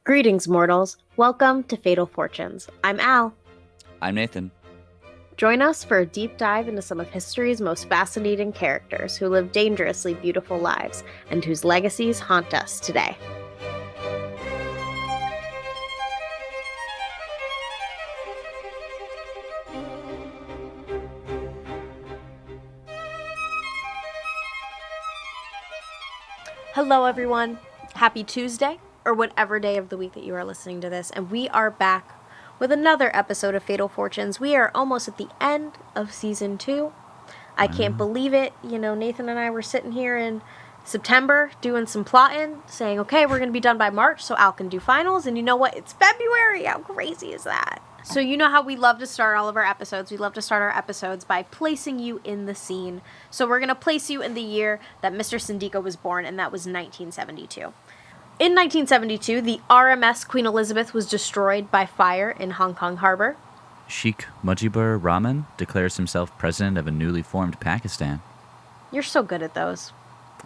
Greetings, mortals. Welcome to Fatal Fortunes. I'm Al. I'm Nathan. Join us for a deep dive into some of history's most fascinating characters who live dangerously beautiful lives and whose legacies haunt us today. Hello, everyone. Happy Tuesday, or whatever day of the week that you are listening to this, and we are back with another episode of Fatal Fortunes. We are almost at the end of Season 2. I can't believe it. You know, Nathan and I were sitting here in September doing some plotting, saying, okay, we're going to be done by March so Al can do finals, and you know what? It's February! How crazy is that? So you know how we love to start all of our episodes. We love to start our episodes by placing you in the scene. So we're going to place you in the year that Mr. Sindika was born, and that was 1972. In 1972, the RMS Queen Elizabeth was destroyed by fire in Hong Kong Harbor. Sheikh Mujibur Rahman declares himself president of a newly formed Pakistan. You're so good at those.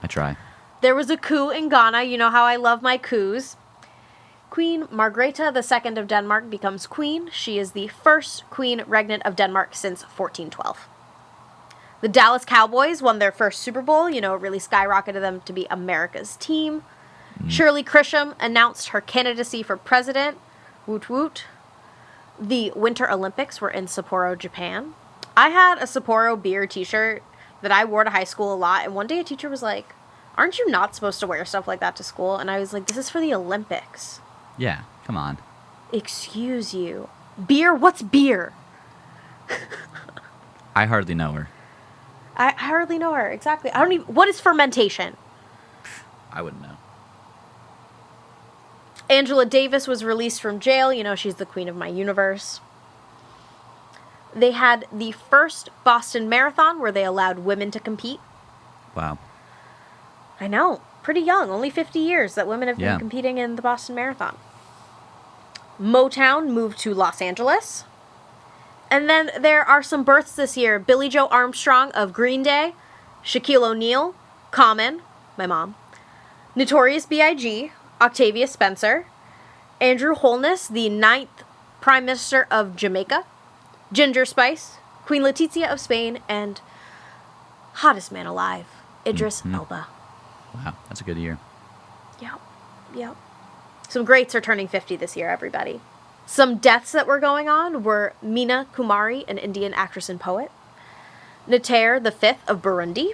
I try. There was a coup in Ghana. You know how I love my coups. Queen Margrethe II of Denmark becomes queen. She is the first queen regnant of Denmark since 1412. The Dallas Cowboys won their first Super Bowl. You know, it really skyrocketed them to be America's team. Shirley Grisham announced her candidacy for president. Woot woot. The Winter Olympics were in Sapporo, Japan. I had a Sapporo beer t-shirt that I wore to high school a lot, and one day a teacher was like, aren't you not supposed to wear stuff like that to school? And I was like, this is for the Olympics. Yeah, come on. Excuse you. Beer? What's beer? I hardly know her. I hardly know her, exactly. I don't even... What is fermentation? I wouldn't know. Angela Davis was released from jail. You know, she's the queen of my universe. They had the first Boston Marathon where they allowed women to compete. Wow. I know. Pretty young. Only 50 years that women have been competing in the Boston Marathon. Motown moved to Los Angeles. And then there are some births this year. Billie Joe Armstrong of Green Day. Shaquille O'Neal. Common. My mom. Notorious B.I.G. Octavia Spencer. Andrew Holness, the 9th Prime Minister of Jamaica. Ginger Spice. Queen Letizia of Spain. And hottest man alive, Idris Elba. Wow, that's a good year. Yep. Some greats are turning 50 this year, everybody. Some deaths that were going on were Meena Kumari, an Indian actress and poet. Nater V of Burundi.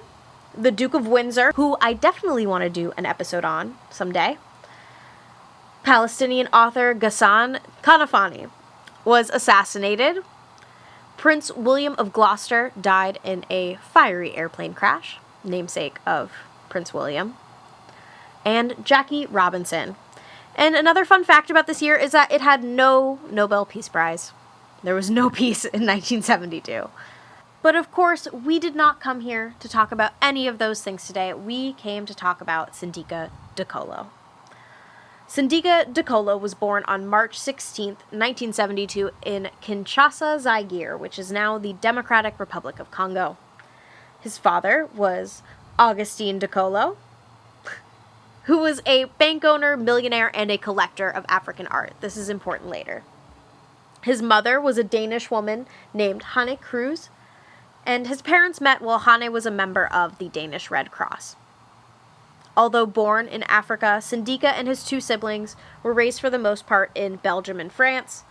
The Duke of Windsor, who I definitely want to do an episode on someday. Palestinian author Ghassan Kanafani was assassinated. Prince William of Gloucester died in a fiery airplane crash, namesake of Prince William. And Jackie Robinson. And another fun fact about this year is that it had no Nobel Peace Prize. There was no peace in 1972. But of course, we did not come here to talk about any of those things today. We came to talk about Sindika Dokolo. Sindika Dokolo was born on March 16th, 1972 in Kinshasa, Zaire, which is now the Democratic Republic of Congo. His father was Augustine Dokolo, who was a bank owner, millionaire, and a collector of African art. This is important later. His mother was a Danish woman named Hanne Cruz, and his parents met while Hanne was a member of the Danish Red Cross. Although born in Africa, Sindika and his two siblings were raised for the most part in Belgium and France.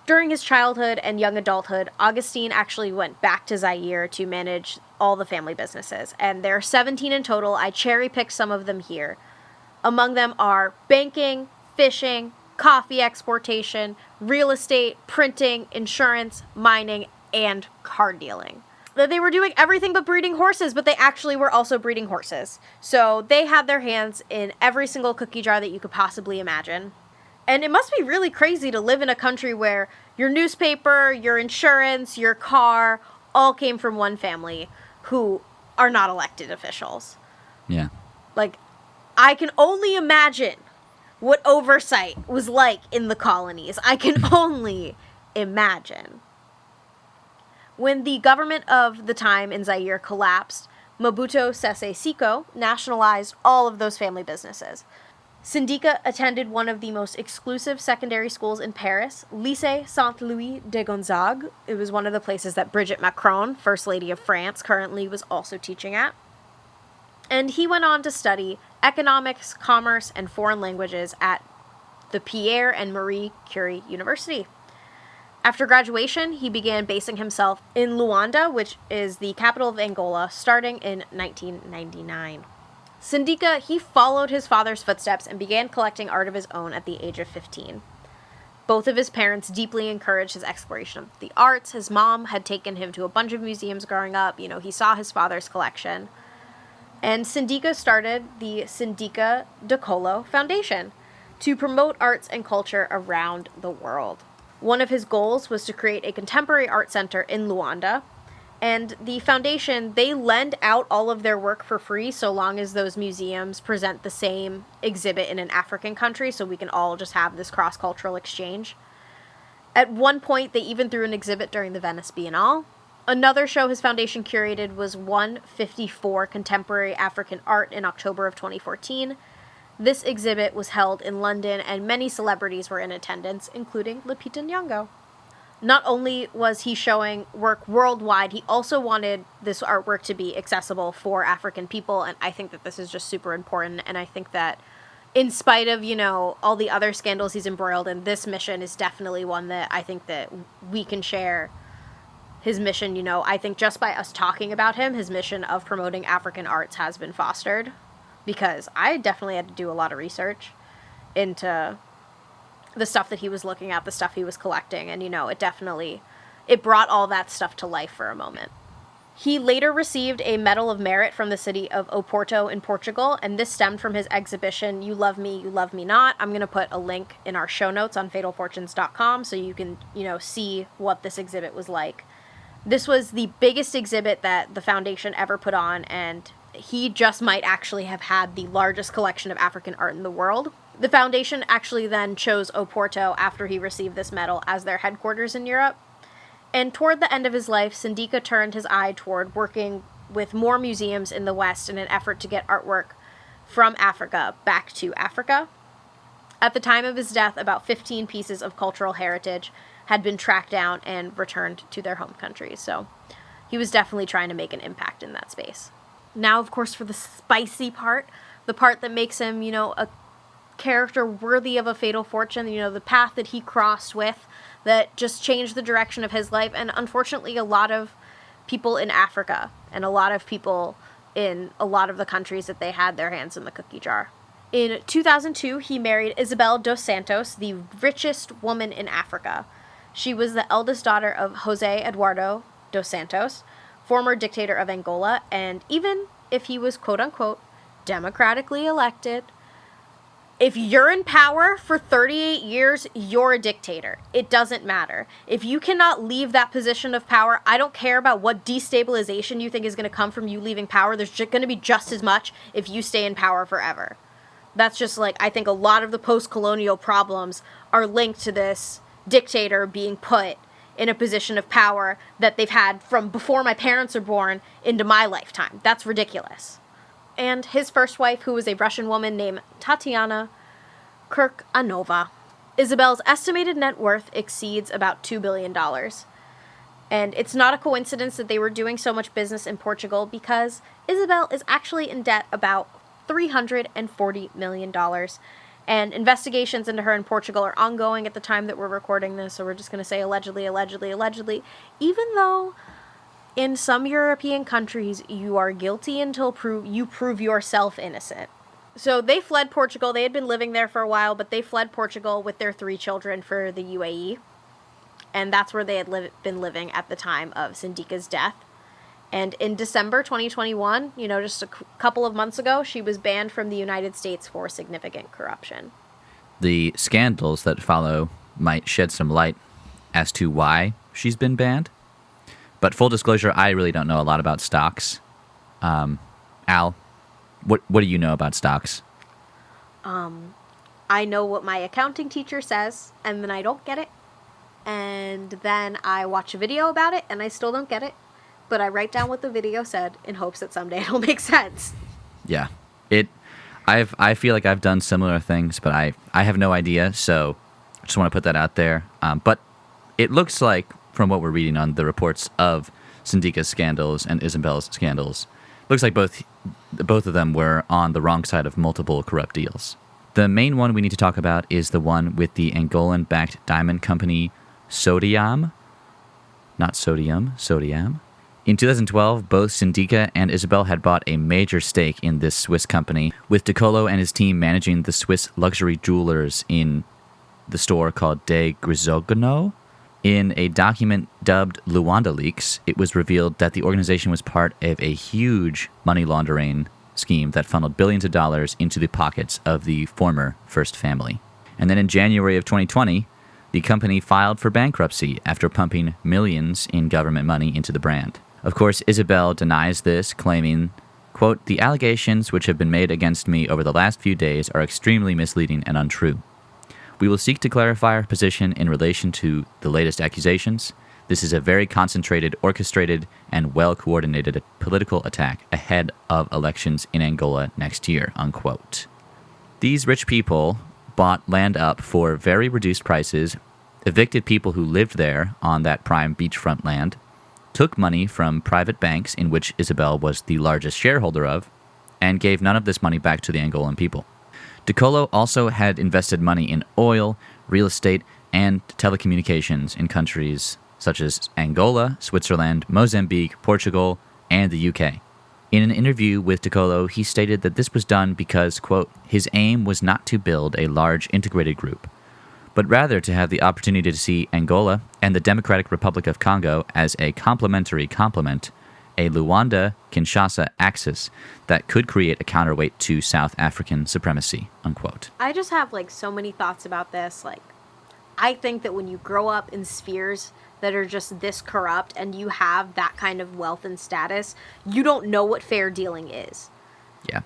During his childhood and young adulthood, Augustine actually went back to Zaire to manage all the family businesses, and there are 17 in total. I cherry-picked some of them here. Among them are banking, fishing, coffee exportation, real estate, printing, insurance, mining, and car dealing. They were doing everything but breeding horses, but they actually were also breeding horses. So they had their hands in every single cookie jar that you could possibly imagine. And it must be really crazy to live in a country where your newspaper, your insurance, your car all came from one family who are not elected officials. Yeah. Like, I can only imagine what oversight was like in the colonies. I can only imagine. When the government of the time in Zaire collapsed, Mobutu Sese Seko nationalized all of those family businesses. Sindika attended one of the most exclusive secondary schools in Paris, Lycée Saint-Louis de Gonzague. It was one of the places that Brigitte Macron, First Lady of France, currently was also teaching at. And he went on to study economics, commerce, and foreign languages at the Pierre and Marie Curie University. After graduation, he began basing himself in Luanda, which is the capital of Angola, starting in 1999. Sindika, he followed his father's footsteps and began collecting art of his own at the age of 15. Both of his parents deeply encouraged his exploration of the arts. His mom had taken him to a bunch of museums growing up. He saw his father's collection. And Sindika started the Sindika Dokolo Foundation to promote arts and culture around the world. One of his goals was to create a contemporary art center in Luanda. And the foundation, they lend out all of their work for free so long as those museums present the same exhibit in an African country, so we can all just have this cross-cultural exchange. At one point, they even threw an exhibit during the Venice Biennale. Another show his foundation curated was 154 Contemporary African Art in October of 2014. This exhibit was held in London, and many celebrities were in attendance, including Lupita Nyong'o. Not only was he showing work worldwide, he also wanted this artwork to be accessible for African people, and I think that this is just super important, and I think that in spite of, all the other scandals he's embroiled in, this mission is definitely one that I think that we can share. His mission, I think just by us talking about him, his mission of promoting African arts has been fostered, because I definitely had to do a lot of research into the stuff that he was looking at, the stuff he was collecting, and, it brought all that stuff to life for a moment. He later received a Medal of Merit from the city of Oporto in Portugal, and this stemmed from his exhibition, You Love Me Not. I'm going to put a link in our show notes on fatalfortunes.com so you can, see what this exhibit was like. This was the biggest exhibit that the foundation ever put on, and he just might actually have had the largest collection of African art in the world. The foundation actually then chose Oporto after he received this medal as their headquarters in Europe. And toward the end of his life, Sindika turned his eye toward working with more museums in the West in an effort to get artwork from Africa back to Africa. At the time of his death, about 15 pieces of cultural heritage had been tracked down and returned to their home countries. So he was definitely trying to make an impact in that space. Now, of course, for the spicy part, the part that makes him, a character worthy of a fatal fortune, the path that he crossed with that just changed the direction of his life, and unfortunately a lot of people in Africa and a lot of people in a lot of the countries that they had their hands in the cookie jar. In 2002, he married Isabel dos Santos, the richest woman in Africa. She was the eldest daughter of José Eduardo dos Santos, former dictator of Angola, and even if he was quote-unquote democratically elected, if you're in power for 38 years, you're a dictator. It doesn't matter. If you cannot leave that position of power, I don't care about what destabilization you think is going to come from you leaving power. There's going to be just as much if you stay in power forever. That's just I think a lot of the post-colonial problems are linked to this dictator being put in a position of power that they've had from before my parents were born into my lifetime. That's ridiculous. And his first wife, who was a Russian woman named Tatiana Kurkanova. Isabel's estimated net worth exceeds about $2 billion. And it's not a coincidence that they were doing so much business in Portugal, because Isabel is actually in debt about $340 million. And investigations into her in Portugal are ongoing at the time that we're recording this, so we're just going to say allegedly, even though in some European countries, you are guilty until you prove yourself innocent. So they fled Portugal. They had been living there for a while, but they fled Portugal with their 3 children for the UAE. And that's where they had been living at the time of Sindika's death. And in December 2021, just a couple of months ago, she was banned from the United States for significant corruption. The scandals that follow might shed some light as to why she's been banned. But full disclosure, I really don't know a lot about stocks. Al, what do you know about stocks? I know what my accounting teacher says, and then I don't get it. And then I watch a video about it, and I still don't get it. But I write down what the video said in hopes that someday it'll make sense. Yeah. I feel like I've done similar things, but I have no idea, so I just want to put that out there. But it looks like, from what we're reading on the reports of Sindika's scandals and Isabel's scandals, looks like both of them were on the wrong side of multiple corrupt deals. The main one we need to talk about is the one with the Angolan-backed diamond company Sodiam. Not sodium, Sodiam. In 2012, both Sindika and Isabel had bought a major stake in this Swiss company, with Dokolo and his team managing the Swiss luxury jewelers in the store called De Grisogno. In a document dubbed Luanda Leaks, it was revealed that the organization was part of a huge money laundering scheme that funneled billions of dollars into the pockets of the former First Family. And then in January of 2020, the company filed for bankruptcy after pumping millions in government money into the brand. Of course, Isabel denies this, claiming, quote, "The allegations which have been made against me over the last few days are extremely misleading and untrue. We will seek to clarify our position in relation to the latest accusations. This is a very concentrated, orchestrated, and well-coordinated political attack ahead of elections in Angola next year," unquote. These rich people bought land up for very reduced prices, evicted people who lived there on that prime beachfront land, took money from private banks in which Isabel was the largest shareholder of, and gave none of this money back to the Angolan people. Dokolo also had invested money in oil, real estate, and telecommunications in countries such as Angola, Switzerland, Mozambique, Portugal, and the UK. In an interview with Dokolo, he stated that this was done because, quote, his aim was not to build a large integrated group, but rather to have the opportunity to see Angola and the Democratic Republic of Congo as a complementary complement, a Luanda-Kinshasa axis that could create a counterweight to South African supremacy, unquote. I just have, like, so many thoughts about this. Like, I think that when you grow up in spheres that are just this corrupt and you have that kind of wealth and status, you don't know what fair dealing is. Yeah.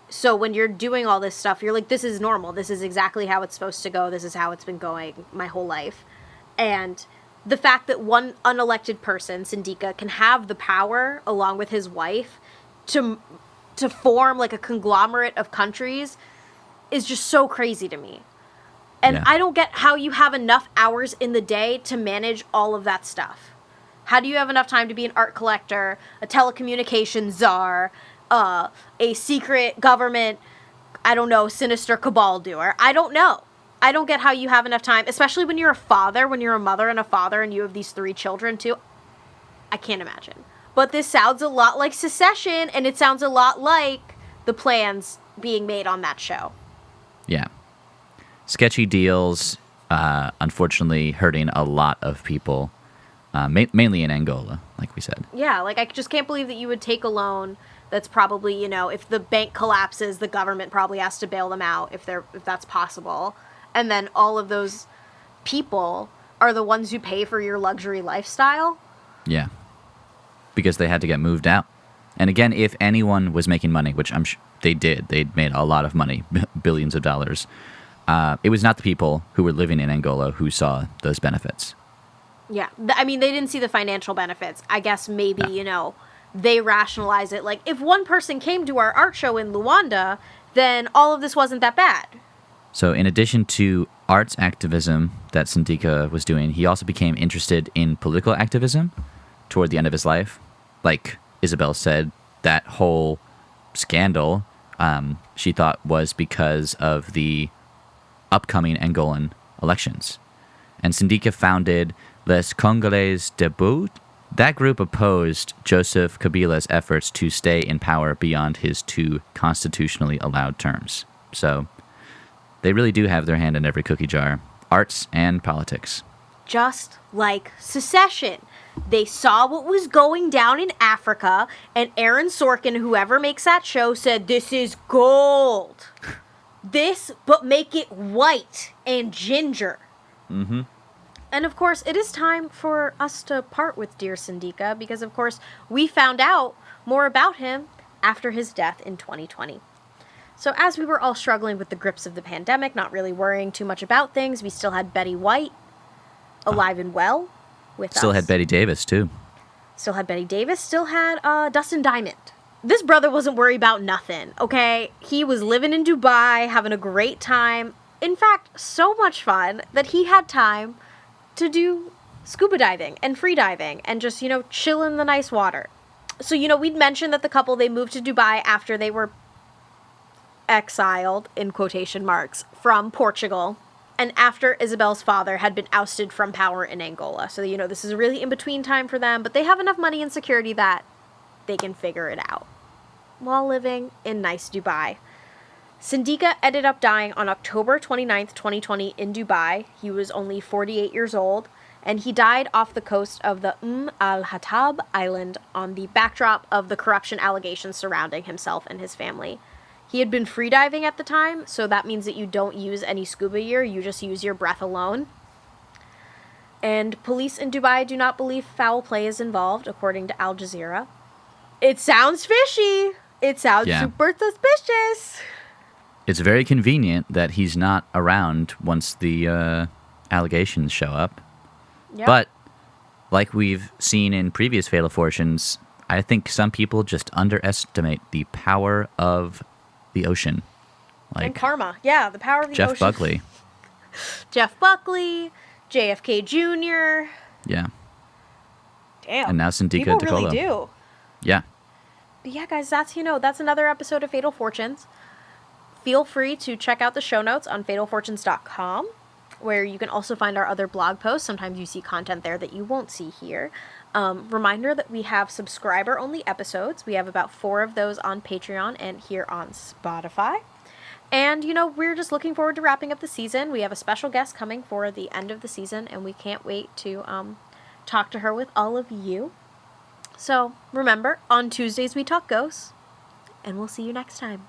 So when you're doing all this stuff, you're like, this is normal. This is exactly how it's supposed to go. This is how it's been going my whole life. And the fact that one unelected person, Sindika, can have the power, along with his wife, to form like a conglomerate of countries is just so crazy to me. And yeah. I don't get how you have enough hours in the day to manage all of that stuff. How do you have enough time to be an art collector, a telecommunications czar, a secret government, I don't know, sinister cabal doer? I don't know. I don't get how you have enough time, especially when you're a father, when you're a mother and a father and you have these 3 children too. I can't imagine. But this sounds a lot like Secession, and it sounds a lot like the plans being made on that show. Yeah. Sketchy deals, unfortunately hurting a lot of people, mainly in Angola, like we said. Yeah, like I just can't believe that you would take a loan that's probably, you know, if the bank collapses, the government probably has to bail them out if that's possible. And then all of those people are the ones who pay for your luxury lifestyle. Yeah. Because they had to get moved out. And again, if anyone was making money, which I'm sure they did, they'd made a lot of money, billions of dollars. It was not the people who were living in Angola who saw those benefits. Yeah. I mean, they didn't see the financial benefits. I guess maybe, No. you know, they rationalize it. Like, if one person came to our art show in Luanda, then all of this wasn't that bad. So in addition to arts activism that Sindika was doing, he also became interested in political activism toward the end of his life. Like Isabel said, that whole scandal, she thought was because of the upcoming Angolan elections. And Sindika founded Les Congolais Debout. That group opposed Joseph Kabila's efforts to stay in power beyond his 2 constitutionally allowed terms. So they really do have their hand in every cookie jar, arts and politics. Just like Secession. They saw what was going down in Africa, and Aaron Sorkin, whoever makes that show, said, this is gold. This, but make it white and ginger. Mm-hmm. And of course, it is time for us to part with dear Sindika, because of course, we found out more about him after his death in 2020. So as we were all struggling with the grips of the pandemic, not really worrying too much about things, we still had Betty White alive and well with us. Still had Betty Davis, too. Still had Betty Davis. Still had Dustin Diamond. this brother wasn't worried about nothing, okay? He was living in Dubai, having a great time. In fact, so much fun that he had time to do scuba diving and free diving and just, chill in the nice water. So, we'd mentioned that the couple, they moved to Dubai after they were exiled, in quotation marks, from Portugal. And after Isabel's father had been ousted from power in Angola. So, this is a really in-between time for them, but they have enough money and security that they can figure it out while living in nice Dubai. Sindika ended up dying on October 29th, 2020 in Dubai. He was only 48 years old, and he died off the coast of the al-Hatab island on the backdrop of the corruption allegations surrounding himself and his family. He had been freediving at the time, so that means that you don't use any scuba gear, you just use your breath alone. And police in Dubai do not believe foul play is involved, according to Al Jazeera. It sounds fishy. It sounds super suspicious. It's very convenient that he's not around once the allegations show up. Yep. But, like we've seen in previous Fatal Fortunes, I think some people just underestimate the power of the ocean. And karma. Yeah, the power of the Jeff ocean. Buckley. Jeff Buckley, JFK Jr. Yeah. Damn. And now Sindika People Dokolo. really do. Yeah. But yeah, guys, that's another episode of Fatal Fortunes. Feel free to check out the show notes on fatalfortunes.com, where you can also find our other blog posts. Sometimes you see content there that you won't see here. Reminder that we have subscriber-only episodes. We have about 4 of those on Patreon and here on Spotify. And, we're just looking forward to wrapping up the season. We have a special guest coming for the end of the season, and we can't wait to talk to her with all of you. So, remember, on Tuesdays we talk ghosts, and we'll see you next time.